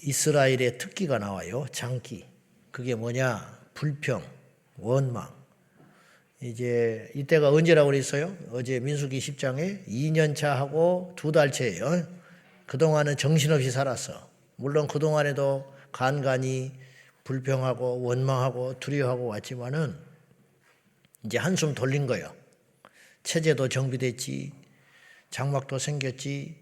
이스라엘의 특기가 나와요. 장기. 그게 뭐냐? 불평, 원망. 이제 이때가 언제라고 그랬어요? 어제 민수기 10장에 2년차 하고 2달째예요. 그동안은 정신없이 살았어. 물론 그동안에도 간간히 불평하고 원망하고 두려워하고 왔지만은 이제 한숨 돌린 거예요. 체제도 정비됐지, 장막도 생겼지,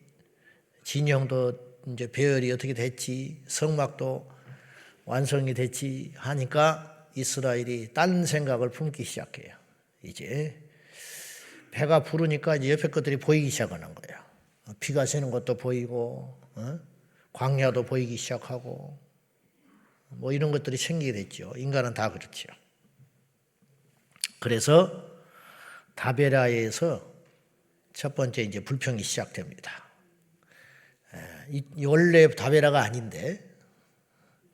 진영도 이제 배열이 어떻게 됐지, 성막도 완성이 됐지 하니까 이스라엘이 딴 생각을 품기 시작해요. 이제 배가 부르니까 이제 옆에 것들이 보이기 시작하는 거예요. 비가 새는 것도 보이고, 광야도 보이기 시작하고, 뭐 이런 것들이 생기게 됐죠. 인간은 다 그렇죠. 그래서 다베라에서 첫 번째 이제 불평이 시작됩니다. 원래 다베라가 아닌데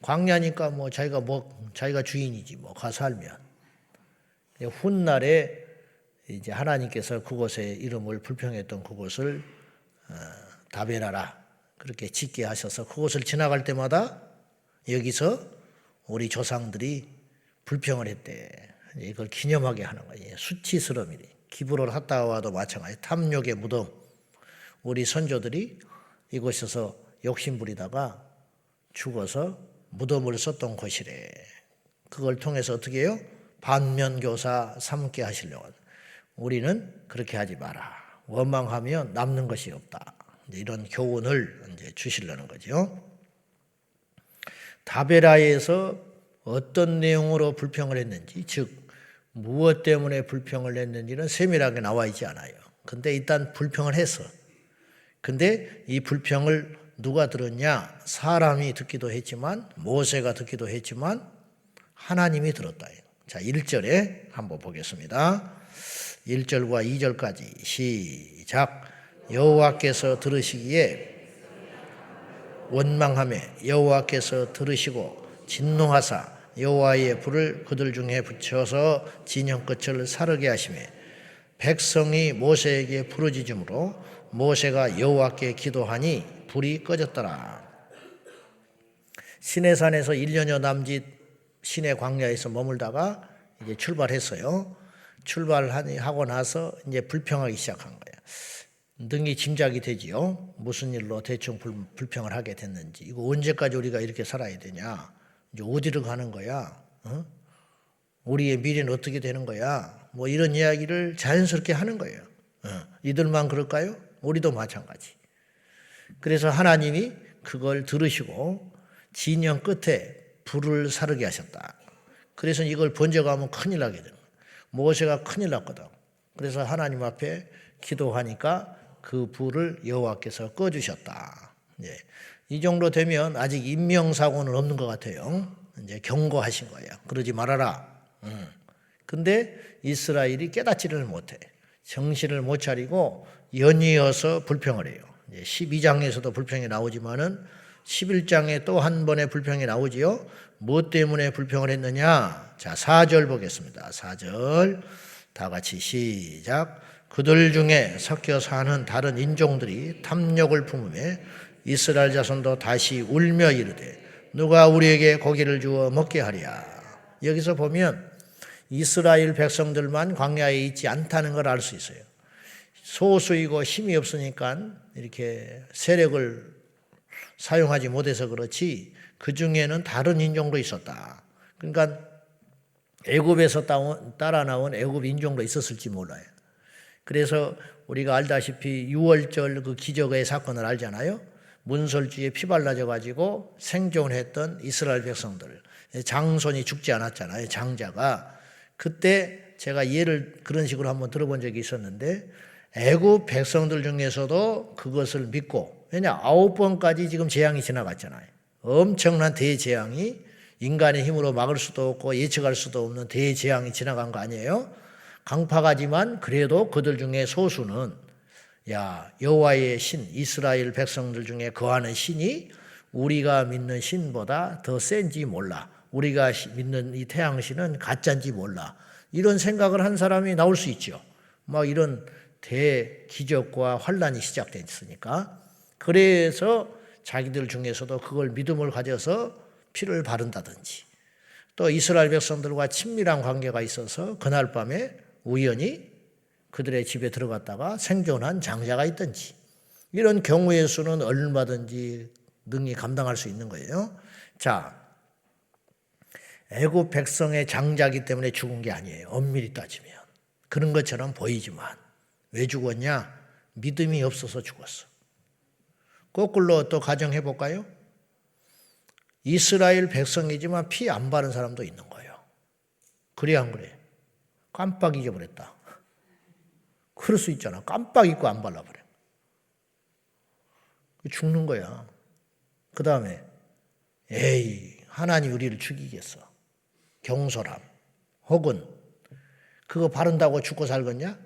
광야니까 뭐 자기가 주인이지 뭐 가서 살면. 훗날에 이제 하나님께서 그곳의 이름을 불평했던 그곳을 다베라라 그렇게 짓게 하셔서 그곳을 지나갈 때마다 여기서 우리 조상들이 불평을 했대. 이걸 기념하게 하는 거예요. 수치스러움이래. 기브론 핫다와도 마찬가지. 탐욕의 무덤. 우리 선조들이 이곳에서 욕심부리다가 죽어서 무덤을 썼던 곳이래. 그걸 통해서 어떻게 해요? 반면교사 삼게 하시려고. 우리는 그렇게 하지 마라. 원망하면 남는 것이 없다. 이런 교훈을 이제 주시려는 거죠. 다베라에서 어떤 내용으로 불평을 했는지, 즉 무엇 때문에 불평을 했는지는 세밀하게 나와 있지 않아요. 근데 일단 불평을 했어. 근데 이 불평을 누가 들었냐? 사람이 듣기도 했지만 모세가 듣기도 했지만 하나님이 들었다. 자, 1절에 한번 보겠습니다. 1절과 2절까지 시작. 여호와께서 들으시기에 원망하며 여호와께서 들으시고 진노하사 여호와의 불을 그들 중에 붙여서 진영 끝을 사르게 하시며 백성이 모세에게 부르짖음으로 모세가 여호와께 기도하니 불이 꺼졌더라. 시내산에서 1년여 남짓 시내 광야에서 머물다가 이제 출발했어요. 출발하고 나서 이제 불평하기 시작한 거예요. 능히 짐작이 되지요. 무슨 일로 대충 불평을 하게 됐는지. 이거 언제까지 우리가 이렇게 살아야 되냐. 이제 어디로 가는 거야. 우리의 미래는 어떻게 되는 거야. 뭐 이런 이야기를 자연스럽게 하는 거예요. 이들만 그럴까요? 우리도 마찬가지. 그래서 하나님이 그걸 들으시고 진영 끝에 불을 사르게 하셨다. 그래서 이걸 번져가면 큰일 나게 되는 거예요. 모세가 큰일 났거든. 그래서 하나님 앞에 기도하니까 그 불을 여호와께서 꺼주셨다. 예. 이 정도 되면 아직 인명사고는 없는 것 같아요. 이제 경고하신 거예요. 그러지 말아라. 근데 이스라엘이 깨닫지를 못해. 정신을 못 차리고 연이어서 불평을 해요. 12장에서도 불평이 나오지만은 11장에 또 한 번의 불평이 나오지요. 무엇 때문에 불평을 했느냐? 자, 4절 보겠습니다. 4절 다 같이 시작. 그들 중에 섞여 사는 다른 인종들이 탐욕을 품으며 이스라엘 자손도 다시 울며 이르되 누가 우리에게 고기를 주어 먹게 하랴. 여기서 보면 이스라엘 백성들만 광야에 있지 않다는 걸 알 수 있어요. 소수이고 힘이 없으니까 이렇게 세력을 사용하지 못해서 그렇지 그 중에는 다른 인종도 있었다. 그러니까 애굽에서 따라 나온 애굽 인종도 있었을지 몰라요. 그래서 우리가 알다시피 6월절 그 기적의 사건을 알잖아요. 문설주에 피 발라져 가지고 생존했던 이스라엘 백성들, 장손이 죽지 않았잖아요. 장자가. 그때 제가 예를 그런 식으로 한번 들어본 적이 있었는데 애굽 백성들 중에서도 그것을 믿고, 왜냐 9번까지 지금 재앙이 지나갔잖아요. 엄청난 대재앙이 인간의 힘으로 막을 수도 없고 예측할 수도 없는 대재앙이 지나간 거 아니에요? 강팍하지만 그래도 그들 중에 소수는 야 여호와의 신 이스라엘 백성들 중에 거하는 신이 우리가 믿는 신보다 더 센지 몰라. 우리가 믿는 이 태양신은 가짜인지 몰라. 이런 생각을 한 사람이 나올 수 있죠. 막 이런 대기적과 환란이 시작됐으니까. 그래서 자기들 중에서도 그걸 믿음을 가져서 피를 바른다든지, 또 이스라엘 백성들과 친밀한 관계가 있어서 그날 밤에 우연히 그들의 집에 들어갔다가 생존한 장자가 있든지, 이런 경우의 수는 얼마든지 능히 감당할 수 있는 거예요. 자, 애굽 백성의 장자기 때문에 죽은 게 아니에요. 엄밀히 따지면. 그런 것처럼 보이지만 왜 죽었냐? 믿음이 없어서 죽었어. 거꾸로 또 가정해 볼까요? 이스라엘 백성이지만 피 안 바른 사람도 있는 거예요. 그래 안 그래? 깜빡 잊어버렸다. 그럴 수 있잖아. 깜빡 잊고 안 발라버려. 죽는 거야. 그 다음에 에이, 하나님 우리를 죽이겠어. 경솔함. 혹은 그거 바른다고 죽고 살겠냐?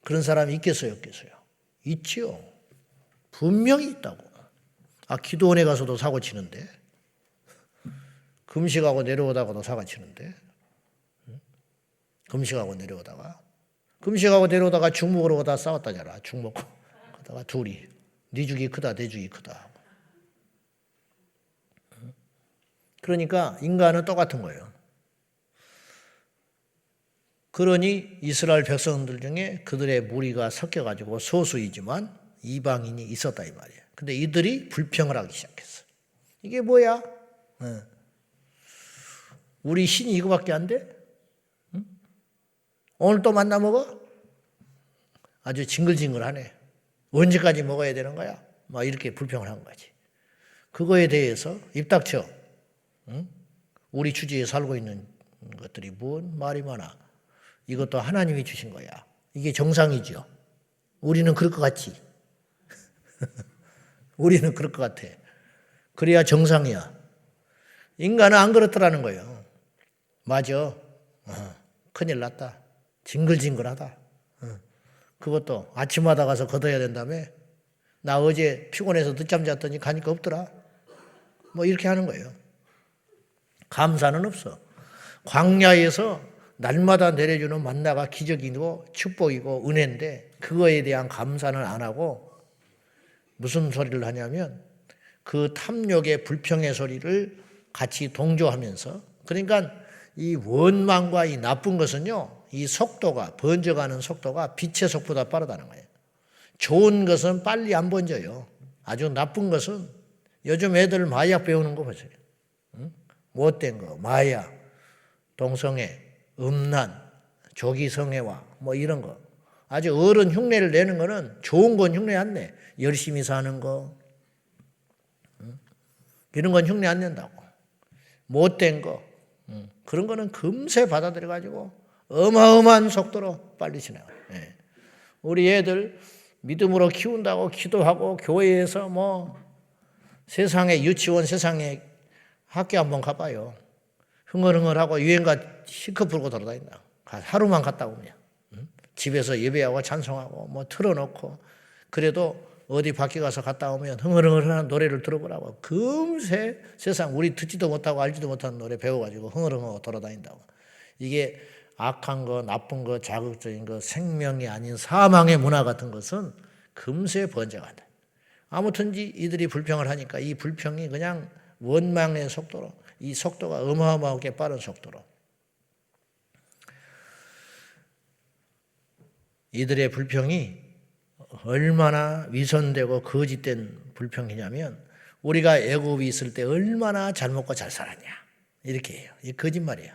그런 사람이 있겠어요, 없겠어요? 있지요. 분명히 있다고. 기도원에 가서도 사고 치는데, 금식하고 내려오다가도 사고 치는데, 금식하고 내려오다가 죽 먹으러 가다 싸웠다잖아. 죽 먹고 그러다가 둘이 네 죽이 크다, 내 죽이 크다. 그러니까 인간은 똑같은 거예요. 그러니 이스라엘 백성들 중에 그들의 무리가 섞여가지고 소수이지만 이방인이 있었다 이 말이에요. 근데 이들이 불평을 하기 시작했어. 이게 뭐야? 우리 신이 이거밖에 안 돼? 응? 오늘 또 만나 먹어? 아주 징글징글하네. 언제까지 먹어야 되는 거야? 막 이렇게 불평을 한 거지. 그거에 대해서 입 닥쳐. 응? 우리 주지에 살고 있는 것들이 뭔 말이 많아. 이것도 하나님이 주신 거야. 이게 정상이죠. 우리는 그럴 것 같지. 우리는 그럴 것 같아. 그래야 정상이야. 인간은 안 그렇더라는 거예요. 맞아. 큰일 났다. 징글징글하다. 그것도 아침마다 가서 걷어야 된다며. 나 어제 피곤해서 늦잠 잤더니 가니까 없더라. 뭐 이렇게 하는 거예요. 감사는 없어. 광야에서 날마다 내려주는 만나가 기적이고 축복이고 은혜인데 그거에 대한 감사는 안 하고 무슨 소리를 하냐면 그 탐욕의 불평의 소리를 같이 동조하면서, 그러니까 이 원망과 이 나쁜 것은요, 이 속도가, 번져가는 속도가 빛의 속보다 빠르다는 거예요. 좋은 것은 빨리 안 번져요. 아주 나쁜 것은, 요즘 애들 마약 배우는 거 보세요. 못된 거, 마약, 동성애, 음란, 조기성애와 뭐 이런 거. 아주 어른 흉내를 내는 거는 좋은 건 흉내 안 내. 열심히 사는 거, 이런 건 흉내 안 낸다고. 못된 거, 그런 거는 금세 받아들여가지고 어마어마한 속도로 빨리 지나가요. 우리 애들 믿음으로 키운다고 기도하고 교회에서 뭐 세상에 유치원, 세상에 학교 한번 가봐요. 흥얼흥얼하고 유행가 실컷 불고 돌아다닌다. 하루만 갔다 오면. 집에서 예배하고 찬송하고 뭐 틀어놓고, 그래도 어디 밖에 가서 갔다 오면 흥얼흥얼하는 노래를 들어보라고. 금세 세상 우리 듣지도 못하고 알지도 못하는 노래 배워가지고 흥얼흥얼하고 돌아다닌다고. 이게 악한 거, 나쁜 거, 자극적인 거, 생명이 아닌 사망의 문화 같은 것은 금세 번져간다. 아무튼지 이들이 불평을 하니까 이 불평이 그냥 원망의 속도로, 이 속도가 어마어마하게 빠른 속도로, 이들의 불평이 얼마나 위선되고 거짓된 불평이냐면, 우리가 애굽에 있을 때 얼마나 잘 먹고 잘 살았냐 이렇게 해요. 이게 거짓말이에요.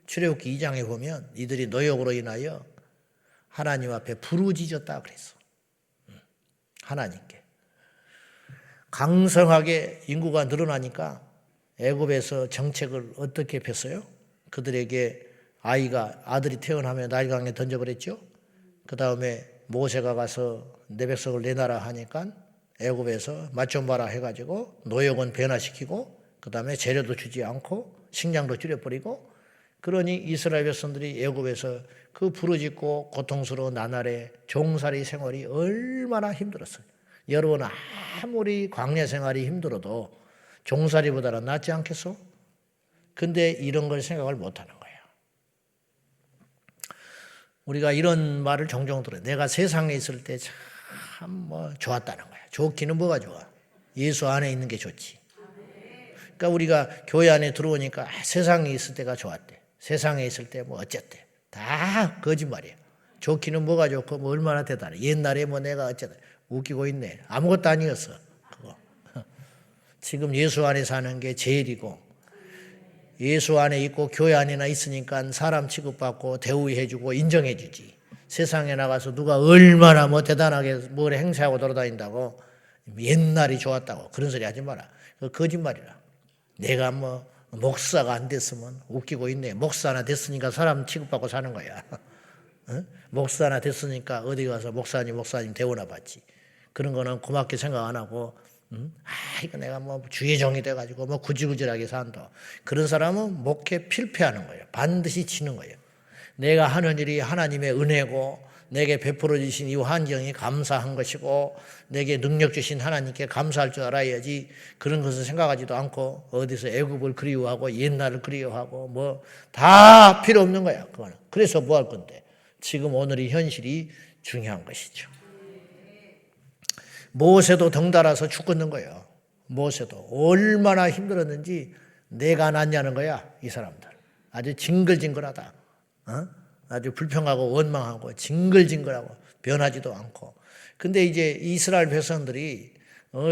출애굽기 2장에 보면 이들이 노역으로 인하여 하나님 앞에 부르짖었다 그랬어. 하나님께. 강성하게 인구가 늘어나니까 애굽에서 정책을 어떻게 폈어요? 그들에게 아들이 태어나면 나일강에 던져버렸죠. 그 다음에 모세가 가서 내 백성을 내놔라 하니까 애굽에서 맛 좀 봐라 해가지고 노역은 변화시키고, 그 다음에 재료도 주지 않고 식량도 줄여버리고, 그러니 이스라엘 백성들이 애굽에서 그 부르짖고 고통스러운 나날의 종살이 생활이 얼마나 힘들었어요. 여러분, 아무리 광야 생활이 힘들어도 종살이보다는 낫지 않겠어? 근데 이런 걸 생각을 못하는 거예요. 우리가 이런 말을 종종 들어요. 내가 세상에 있을 때 참 뭐 좋았다는 거야. 좋기는 뭐가 좋아? 예수 안에 있는 게 좋지. 그러니까 우리가 교회 안에 들어오니까 세상에 있을 때가 좋았대. 세상에 있을 때 뭐 어쨌대. 다 거짓말이야. 좋기는 뭐가 좋고 뭐 얼마나 대단해. 옛날에 뭐 내가 어쨌다. 웃기고 있네. 아무것도 아니었어. 그거. 지금 예수 안에 사는 게 제일이고 예수 안에 있고 교회 안에나 있으니까 사람 취급받고 대우해주고 인정해주지. 세상에 나가서 누가 얼마나 뭐 대단하게 뭘 행사하고 돌아다닌다고 옛날이 좋았다고 그런 소리 하지 마라. 그거 거짓말이라. 내가 뭐 목사가 안 됐으면 웃기고 있네. 목사 하나 됐으니까 사람 취급받고 사는 거야. 어? 목사 하나 됐으니까 어디 가서 목사님 대우나 받지. 그런 거는 고맙게 생각 안 하고 이거 내가 뭐 주의 종이 돼가지고 뭐 구질구질하게 산다. 그런 사람은 목회 필패하는 거예요. 반드시 치는 거예요. 내가 하는 일이 하나님의 은혜고 내게 베풀어 주신 이 환경이 감사한 것이고 내게 능력 주신 하나님께 감사할 줄 알아야지. 그런 것을 생각하지도 않고 어디서 애굽을 그리워하고 옛날을 그리워하고 뭐 다 필요 없는 거야. 그거는. 그래서 뭐 할 건데. 지금 오늘이 현실이 중요한 것이죠. 모세도 덩달아서 죽겠는 거예요. 모세도 얼마나 힘들었는지 내가 낫냐는 거야. 이 사람들 아주 징글징글하다. 아주 불평하고 원망하고 징글징글하고 변하지도 않고. 근데 이제 이스라엘 백성들이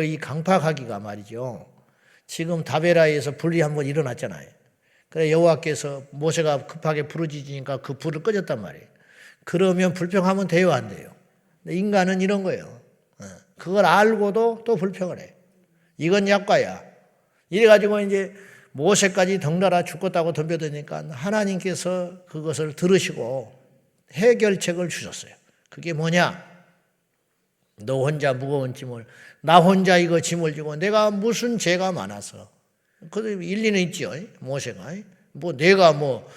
이 강팍하기가 말이죠. 지금 다베라에서 불이 한번 일어났잖아요. 그래 여호와께서 모세가 급하게 부르짖으니까 그 불을 꺼졌단 말이에요. 그러면 불평하면 돼요, 안 돼요? 근데 인간은 이런 거예요. 그걸 알고도 또 불평을 해. 이건 약과야. 이래가지고 이제 모세까지 덩달아 죽겠다고 덤벼드니까 하나님께서 그것을 들으시고 해결책을 주셨어요. 그게 뭐냐? 너 혼자 무거운 짐을, 나 혼자 이거 짐을 지고 내가 무슨 죄가 많아서. 그 일리는 있죠, 모세가. 뭐 내가 뭐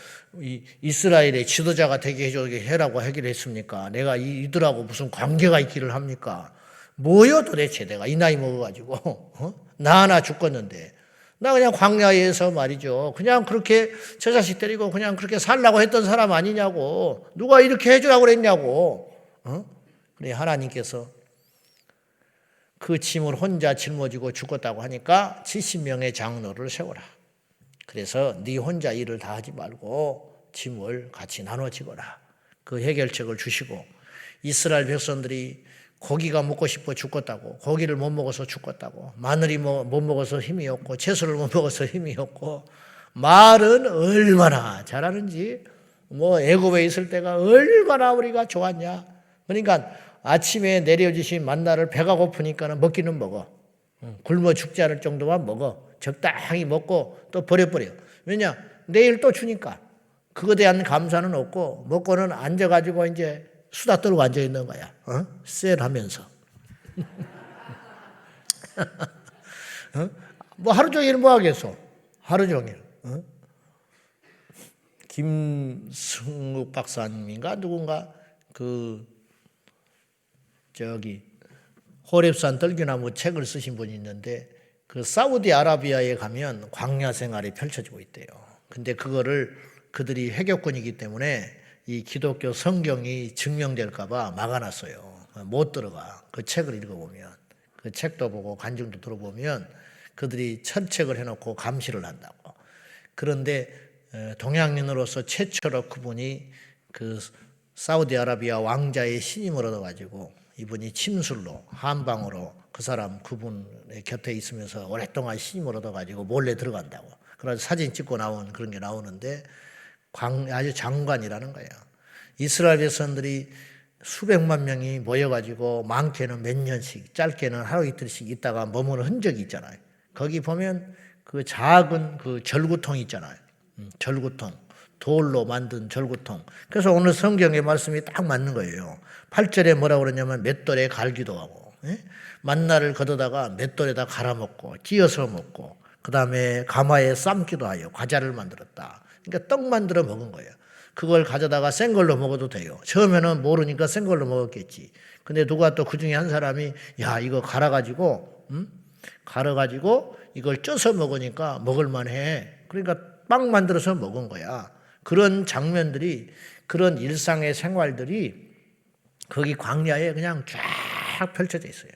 이스라엘의 지도자가 되게 해라고 하기로 했습니까? 내가 이들하고 무슨 관계가 있기를 합니까? 뭐요 도대체 내가 이 나이 먹어가지고 나 하나 죽겠는데 나 그냥 광야에서 말이죠. 그냥 그렇게 저 자식 데리고 그냥 그렇게 살라고 했던 사람 아니냐고. 누가 이렇게 해주라고 그랬냐고. 그래 하나님께서 그 짐을 혼자 짊어지고 죽었다고 하니까 70명의 장로를 세워라. 그래서 네 혼자 일을 다 하지 말고 짐을 같이 나눠지거라. 그 해결책을 주시고 이스라엘 백성들이 고기가 먹고 싶어 죽겠다고, 고기를 못 먹어서 죽겠다고, 마늘이 못 먹어서 힘이 없고 채소를 못 먹어서 힘이 없고, 말은 얼마나 잘하는지, 뭐 애굽에 있을 때가 얼마나 우리가 좋았냐. 그러니까 아침에 내려주신 만나를 배가 고프니까는 먹기는 먹어. 굶어 죽지 않을 정도만 먹어. 적당히 먹고 또 버려버려. 왜냐? 내일 또 주니까. 그거에 대한 감사는 없고 먹고는 앉아가지고 이제 수다 떨고 앉아있는 거야. 쎄하면서. 뭐 하루 종일 뭐 하겠어? 하루 종일. 김승욱 박사님인가 누군가 호렙산 떨기나무 책을 쓰신 분이 있는데 그 사우디아라비아에 가면 광야 생활이 펼쳐지고 있대요. 근데 그거를 그들이 회교권이기 때문에 이 기독교 성경이 증명될까 봐 막아놨어요. 못 들어가. 그 책을 읽어보면, 그 책도 보고 간증도 들어보면 그들이 철책을 해놓고 감시를 한다고. 그런데 동양인으로서 최초로 그분이 그 사우디아라비아 왕자의 신임을 얻어가지고 이분이 침술로 한방으로 그 사람 그분의 곁에 있으면서 오랫동안 신임을 얻어가지고 몰래 들어간다고. 그래서 사진 찍고 나온 그런 게 나오는데 아주 장관이라는 거예요. 이스라엘 백성들이 수백만 명이 모여가지고 많게는 몇 년씩, 짧게는 하루 이틀씩 있다가 머무는 흔적이 있잖아요. 거기 보면 그 작은 그 절구통 있잖아요. 절구통. 돌로 만든 절구통. 그래서 오늘 성경의 말씀이 딱 맞는 거예요. 8절에 뭐라고 그러냐면 맷돌에 갈기도 하고, 만나를 걷어다가 맷돌에다 갈아먹고, 찧어서 먹고, 그 다음에 가마에 삶기도 하여 과자를 만들었다. 그러니까 떡 만들어 먹은 거예요. 그걸 가져다가 센 걸로 먹어도 돼요. 처음에는 모르니까 센 걸로 먹었겠지. 근데 누가 또 그 중에 한 사람이 야 이거 갈아가지고 이걸 쪄서 먹으니까 먹을만해. 그러니까 빵 만들어서 먹은 거야. 그런 장면들이, 그런 일상의 생활들이 거기 광야에 그냥 쫙 펼쳐져 있어요.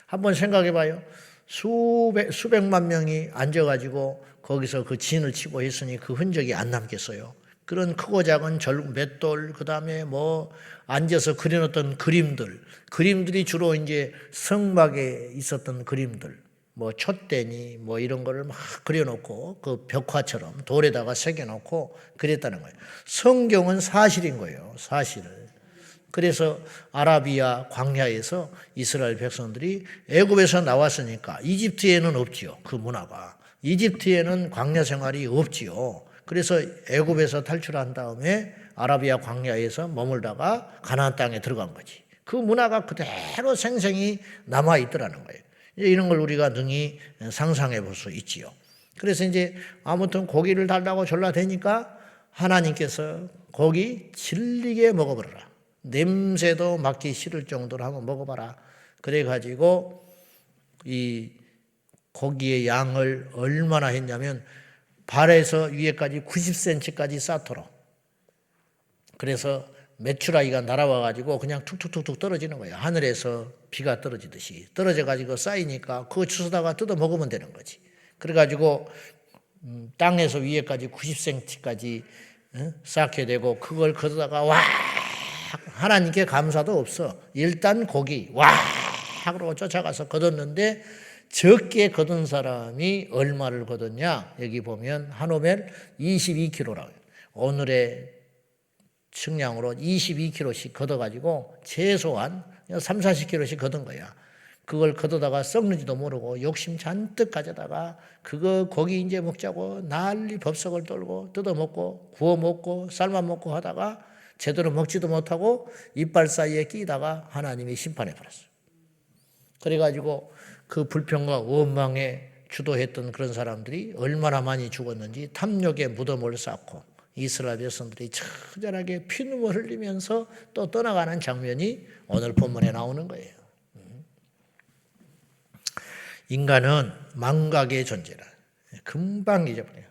한번 생각해 봐요. 수백만 명이 앉아가지고 거기서 그 진을 치고 했으니 그 흔적이 안 남겠어요. 그런 크고 작은 맷돌, 그 다음에 뭐 앉아서 그려놓던 그림들이 주로 이제 성막에 있었던 그림들, 뭐 촛대니 뭐 이런 거를 막 그려놓고 그 벽화처럼 돌에다가 새겨놓고 그랬다는 거예요. 성경은 사실인 거예요. 사실을. 그래서 아라비아 광야에서 이스라엘 백성들이 애굽에서 나왔으니까 이집트에는 없지요. 그 문화가. 이집트에는 광야 생활이 없지요. 그래서 애굽에서 탈출한 다음에 아라비아 광야에서 머물다가 가나안 땅에 들어간 거지. 그 문화가 그대로 생생히 남아 있더라는 거예요. 이런 걸 우리가 능히 상상해 볼 수 있지요. 그래서 이제 아무튼 고기를 달라고 졸라대니까 하나님께서 고기 질리게 먹어버려라. 냄새도 맡기 싫을 정도로 한번 먹어봐라. 그래가지고 이 고기의 양을 얼마나 했냐면 발에서 위에까지 90cm까지 쌓도록. 그래서 메추라기가 날아와가지고 그냥 툭툭툭툭 떨어지는 거예요. 하늘에서 비가 떨어지듯이. 떨어져가지고 쌓이니까 그거 주워다가 뜯어 먹으면 되는 거지. 그래가지고 땅에서 위에까지 90cm까지 쌓게 되고 그걸 걷어다가 와 하나님께 감사도 없어. 일단 고기 와 하고 쫓아가서 걷었는데 적게 걷은 사람이 얼마를 걷었냐? 여기 보면 한 오멜 22kg라고요. 오늘의 측량으로 22kg씩 걷어가지고 최소한 30-40kg씩 걷은 거야. 그걸 걷어다가 썩는지도 모르고 욕심 잔뜩 가져다가 그거 고기 이제 먹자고 난리 법석을 떨고 뜯어먹고 구워먹고 삶아먹고 하다가 제대로 먹지도 못하고 이빨 사이에 끼다가 하나님이 심판해 버렸어요. 그래가지고 그 불평과 원망에 주도했던 그런 사람들이 얼마나 많이 죽었는지 탐욕의 무덤을 쌓고 이스라엘 백성들이 처절하게 피눈물 흘리면서 또 떠나가는 장면이 오늘 본문에 나오는 거예요. 인간은 망각의 존재라. 금방 잊어버려요.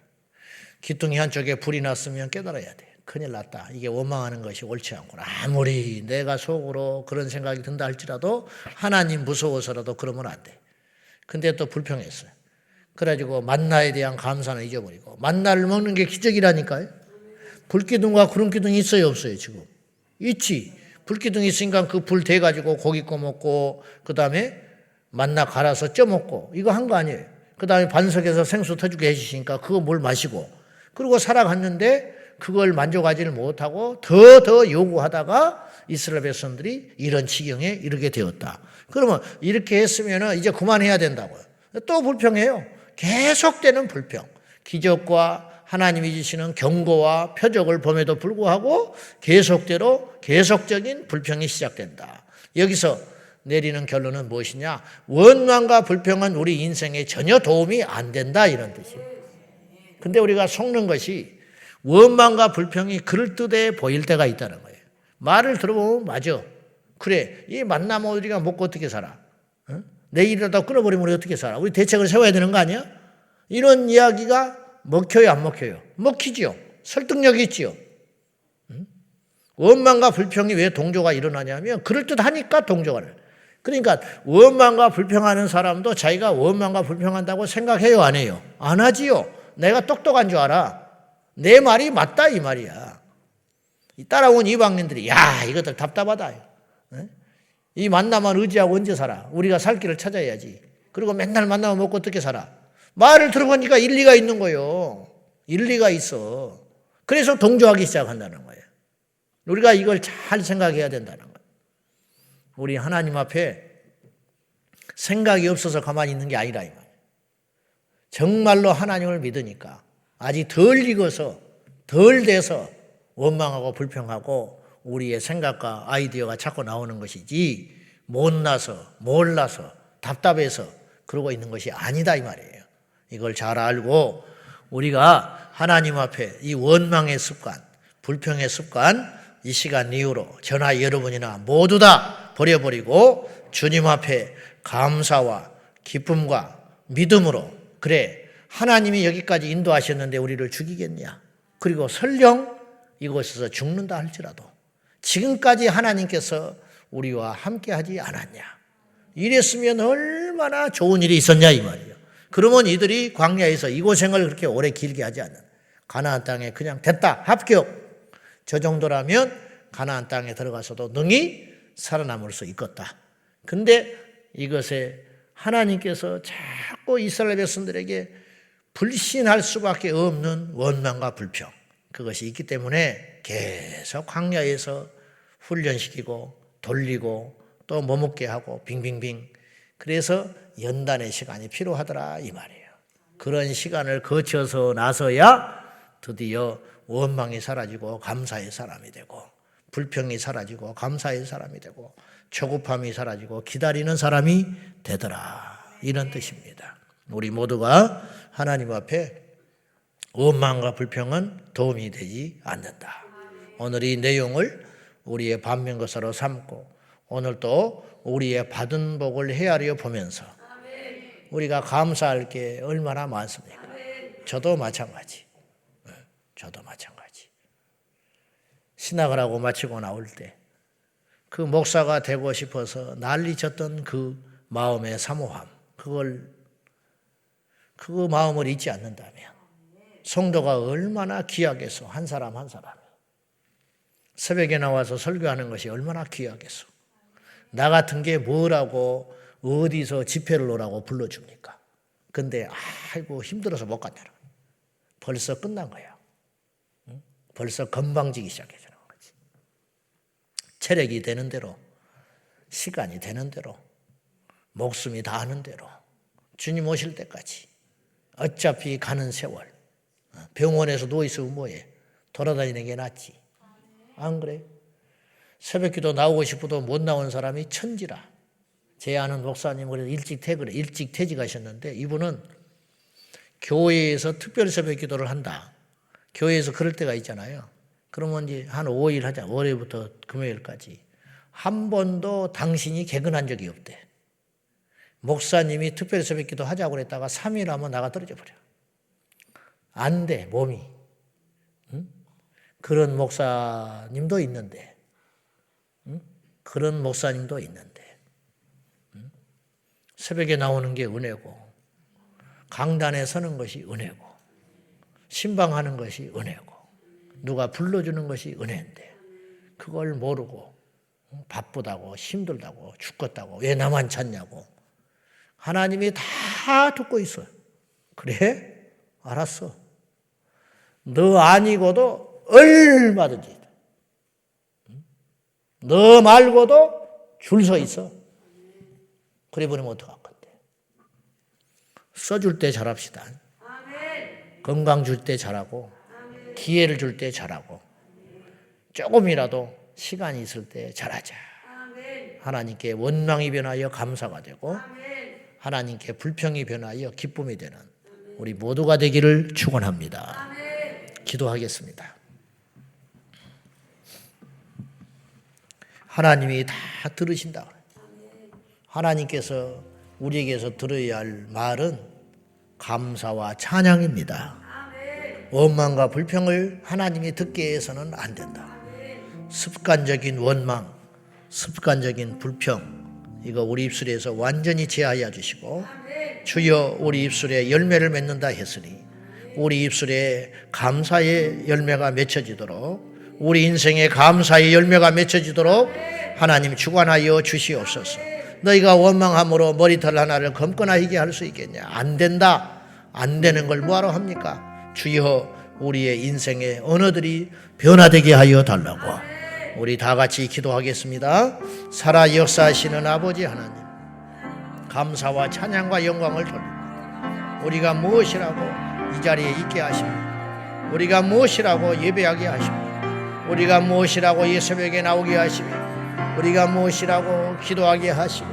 기둥이 한쪽에 불이 났으면 깨달아야 돼. 큰일 났다. 이게 원망하는 것이 옳지 않구나. 아무리 내가 속으로 그런 생각이 든다 할지라도 하나님 무서워서라도 그러면 안 돼. 근데 또 불평했어요. 그래가지고 만나에 대한 감사는 잊어버리고 만나를 먹는 게 기적이라니까요. 불기둥과 구름기둥이 있어요 없어요 지금? 있지. 불기둥이 있으니까 그 불 대가지고 고기 구워 먹고 그 다음에 만나 갈아서 쪄 먹고 이거 한 거 아니에요. 그 다음에 반석에서 생수 터주게 해주시니까 그거 물 마시고 그리고 살아갔는데 그걸 만족하지를 못하고 더 요구하다가 이스라엘 백성들이 이런 지경에 이르게 되었다. 그러면 이렇게 했으면 이제 그만해야 된다고요. 또 불평해요. 계속되는 불평. 기적과 하나님이 주시는 경고와 표적을 봄에도 불구하고 계속적인 불평이 시작된다. 여기서 내리는 결론은 무엇이냐? 원망과 불평은 우리 인생에 전혀 도움이 안 된다 이런 뜻이에요. 근데 우리가 속는 것이 원망과 불평이 그럴듯해 보일 때가 있다는 거예요. 말을 들어보면 맞아. 그래, 이 만나면 우리가 먹고 어떻게 살아? 내일이라도 끊어버리면 우리 어떻게 살아? 우리 대책을 세워야 되는 거 아니야? 이런 이야기가 먹혀요 안 먹혀요? 먹히지요. 설득력이 있지요. 원망과 불평이 왜 동조가 일어나냐면 그럴듯하니까 동조가 일어나요. 그러니까 원망과 불평하는 사람도 자기가 원망과 불평한다고 생각해요 안 해요? 안 하지요. 내가 똑똑한 줄 알아. 내 말이 맞다 이 말이야. 따라온 이방인들이 야 이것들 답답하다. 이 만나만 의지하고 언제 살아? 우리가 살 길을 찾아야지. 그리고 맨날 만나면 먹고 어떻게 살아? 말을 들어보니까 일리가 있는 거예요. 일리가 있어. 그래서 동조하기 시작한다는 거예요. 우리가 이걸 잘 생각해야 된다는 거예요. 우리 하나님 앞에 생각이 없어서 가만히 있는 게 아니라 이 말이에요. 정말로 하나님을 믿으니까 아직 덜 익어서 덜 돼서 원망하고 불평하고 우리의 생각과 아이디어가 자꾸 나오는 것이지 못나서 몰라서 답답해서 그러고 있는 것이 아니다 이 말이에요. 이걸 잘 알고 우리가 하나님 앞에 이 원망의 습관, 불평의 습관 이 시간 이후로 저나 여러분이나 모두 다 버려버리고 주님 앞에 감사와 기쁨과 믿음으로 그래 하나님이 여기까지 인도하셨는데 우리를 죽이겠냐? 그리고 설령 이곳에서 죽는다 할지라도 지금까지 하나님께서 우리와 함께하지 않았냐? 이랬으면 얼마나 좋은 일이 있었냐 이 말이에요. 그러면 이들이 광야에서 이 고생을 그렇게 오래 길게 하지 않는, 가나안 땅에 그냥 됐다 합격, 저 정도라면 가나안 땅에 들어가서도 능히 살아남을 수 있겠다. 근데 이것에 하나님께서 자꾸 이스라엘 백성들에게 불신할 수밖에 없는 원망과 불평, 그것이 있기 때문에 계속 광야에서 훈련시키고 돌리고 또 머뭇게 하고 빙빙빙, 그래서 연단의 시간이 필요하더라 이 말이에요. 그런 시간을 거쳐서 나서야 드디어 원망이 사라지고 감사의 사람이 되고, 불평이 사라지고 감사의 사람이 되고, 초급함이 사라지고 기다리는 사람이 되더라, 이런 뜻입니다. 우리 모두가 하나님 앞에 원망과 불평은 도움이 되지 않는다. 오늘 이 내용을 우리의 반면교사로 삼고 오늘 또 우리의 받은 복을 헤아려 보면서 우리가 감사할 게 얼마나 많습니까? 저도 마찬가지. 신학을 하고 마치고 나올 때 그 목사가 되고 싶어서 난리쳤던 그 마음의 사모함, 그 마음을 잊지 않는다면 성도가 얼마나 귀하겠어. 한 사람 한 사람 새벽에 나와서 설교하는 것이 얼마나 귀하겠어. 나 같은 게 뭐라고 어디서 집회를 오라고 불러줍니까? 근데 아이고 힘들어서 못 갔냐. 벌써 끝난 거야. 벌써 건방지기 시작해주는 거지. 체력이 되는 대로, 시간이 되는 대로, 목숨이 다하는 대로 주님 오실 때까지 어차피 가는 세월, 병원에서 누워있으면 뭐해? 돌아다니는 게 낫지. 안 그래? 새벽기도 나오고 싶어도 못 나온 사람이 천지라. 제 아는 목사님 그래서 일찍 퇴직하셨는데 이분은 교회에서 특별 새벽기도를 한다. 교회에서 그럴 때가 있잖아요. 그러면 이제 한 5일 하자. 월요일부터 금요일까지. 한 번도 당신이 개근한 적이 없대. 목사님이 특별 새벽기도 하자고 그랬다가 3일 하면 나가 떨어져 버려. 안 돼, 몸이. 응? 그런 목사님도 있는데. 응? 그런 목사님도 있는데. 응? 새벽에 나오는 게 은혜고, 강단에 서는 것이 은혜고, 신방하는 것이 은혜고, 누가 불러주는 것이 은혜인데 그걸 모르고 바쁘다고 힘들다고 죽겠다고 왜 나만 찾냐고. 하나님이 다 듣고 있어요. 그래? 알았어. 너 아니고도 얼마든지, 너 말고도 줄 서 있어. 그래 버리면 어떡할 건데. 써줄 때 잘합시다. 건강 줄 때 잘하고, 기회를 줄 때 잘하고, 조금이라도 시간이 있을 때 잘하자. 하나님께 원망이 변하여 감사가 되고, 하나님께 불평이 변하여 기쁨이 되는 우리 모두가 되기를 축원합니다. 기도하겠습니다. 하나님이 다 들으신다. 하나님께서 우리에게서 들어야 할 말은 감사와 찬양입니다. 원망과 불평을 하나님이 듣게 해서는 안 된다. 습관적인 원망, 습관적인 불평, 이거 우리 입술에서 완전히 제하여 주시고, 주여 우리 입술에 열매를 맺는다 했으니 우리 입술에 감사의 열매가 맺혀지도록, 우리 인생에 감사의 열매가 맺혀지도록 하나님 주관하여 주시옵소서. 너희가 원망함으로 머리털 하나를 검거나히게 할 수 있겠냐? 안 된다. 안 되는 걸 뭐하러 합니까? 주여 우리의 인생의 언어들이 변화되게 하여 달라고. 우리 다 같이 기도하겠습니다. 살아 역사하시는 아버지 하나님, 감사와 찬양과 영광을 돌립니다. 우리가 무엇이라고 이 자리에 있게 하십니까? 우리가 무엇이라고 예배하게 하십니까? 우리가 무엇이라고 이 새벽에 나오게 하십니까? 우리가 무엇이라고 기도하게 하시고,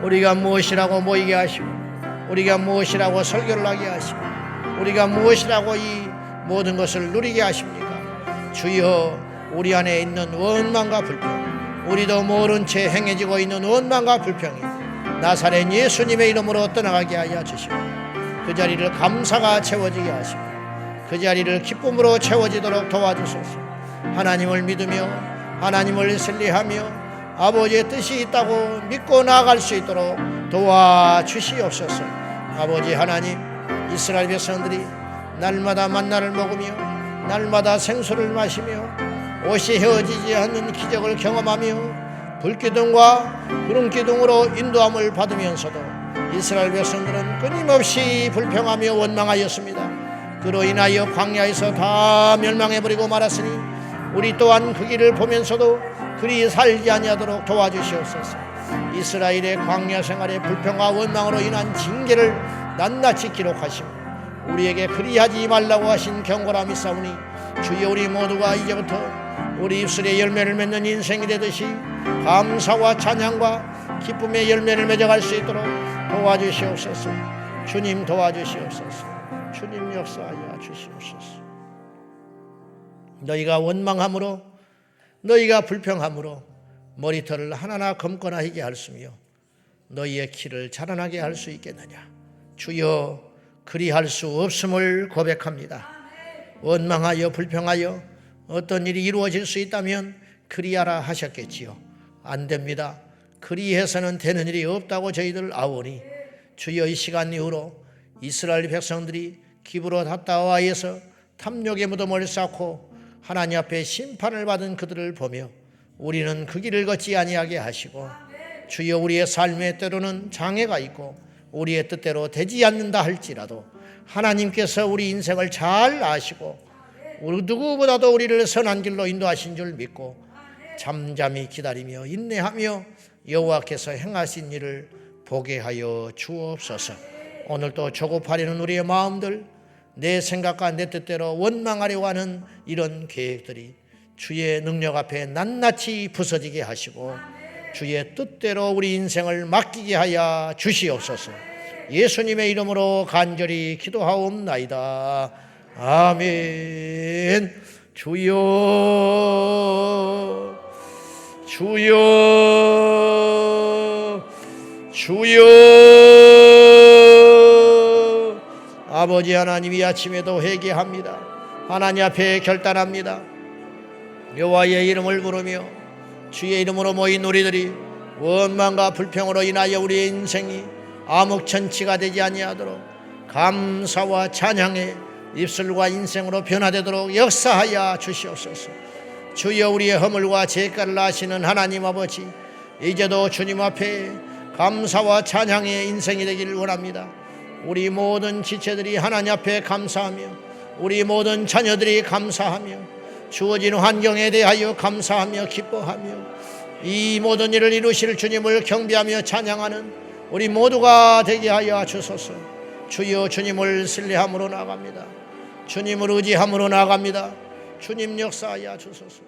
우리가 무엇이라고 모이게 하시고, 우리가 무엇이라고 설교를 하게 하시고, 우리가 무엇이라고 이 모든 것을 누리게 하십니까? 주여 우리 안에 있는 원망과 불평, 우리도 모른 채 행해지고 있는 원망과 불평이 나사렛 예수님의 이름으로 떠나가게 하여 주시고, 그 자리를 감사가 채워지게 하시고, 그 자리를 기쁨으로 채워지도록 도와주소서. 하나님을 믿으며, 하나님을 신뢰하며, 아버지의 뜻이 있다고 믿고 나아갈 수 있도록 도와주시옵소서. 아버지 하나님, 이스라엘 백성들이 날마다 만나를 먹으며 날마다 생수를 마시며 옷이 헤어지지 않는 기적을 경험하며 불기둥과 구름기둥으로 인도함을 받으면서도 이스라엘 백성들은 끊임없이 불평하며 원망하였습니다. 그로 인하여 광야에서 다 멸망해버리고 말았으니 우리 또한 그 길을 보면서도 그리 살지 아니하도록 도와주시옵소서. 이스라엘의 광야 생활의 불평과 원망으로 인한 징계를 낱낱이 기록하시고 우리에게 그리하지 말라고 하신 경고라 믿사오니 주여, 우리 모두가 이제부터 우리 입술에 열매를 맺는 인생이 되듯이 감사와 찬양과 기쁨의 열매를 맺어갈 수 있도록 도와주시옵소서. 주님 도와주시옵소서. 주님 역사하여 주시옵소서. 너희가 원망함으로, 너희가 불평함으로 머리털을 하나나 검거나 하게 할 수며 너희의 키를 자라나게 할 수 있겠느냐. 주여, 그리할 수 없음을 고백합니다. 원망하여 불평하여 어떤 일이 이루어질 수 있다면 그리하라 하셨겠지요. 안 됩니다. 그리해서는 되는 일이 없다고 저희들 아오니 주여, 이 시간 이후로 이스라엘 백성들이 기브롯 핫다와에서 탐욕의 무덤을 쌓고 하나님 앞에 심판을 받은 그들을 보며 우리는 그 길을 걷지 아니하게 하시고 주여, 우리의 삶에 때로는 장애가 있고 우리의 뜻대로 되지 않는다 할지라도 하나님께서 우리 인생을 잘 아시고 우리 누구보다도 우리를 선한 길로 인도하신 줄 믿고 잠잠히 기다리며 인내하며 여호와께서 행하신 일을 보게 하여 주옵소서. 오늘도 조급하려는 우리의 마음들, 내 생각과 내 뜻대로 원망하려고 하는 이런 계획들이 주의 능력 앞에 낱낱이 부서지게 하시고 주의 뜻대로 우리 인생을 맡기게 하여 주시옵소서. 예수님의 이름으로 간절히 기도하옵나이다. 아멘. 주여, 주여, 주여. 아버지 하나님, 이 아침에도 회개합니다. 하나님 앞에 결단합니다. 여호와의 이름을 부르며 주의 이름으로 모인 우리들이 원망과 불평으로 인하여 우리의 인생이 암흑천치가 되지 아니하도록 감사와 찬양의 입술과 인생으로 변화되도록 역사하여 주시옵소서. 주여, 우리의 허물과 죄가를 아시는 하나님 아버지, 이제도 주님 앞에 감사와 찬양의 인생이 되기를 원합니다. 우리 모든 지체들이 하나님 앞에 감사하며 우리 모든 자녀들이 감사하며 주어진 환경에 대하여 감사하며 기뻐하며 이 모든 일을 이루실 주님을 경배하며 찬양하는 우리 모두가 되게 하여 주소서. 주여, 주님을 신뢰함으로 나아갑니다. 주님을 의지함으로 나아갑니다. 주님 역사하여 주소서.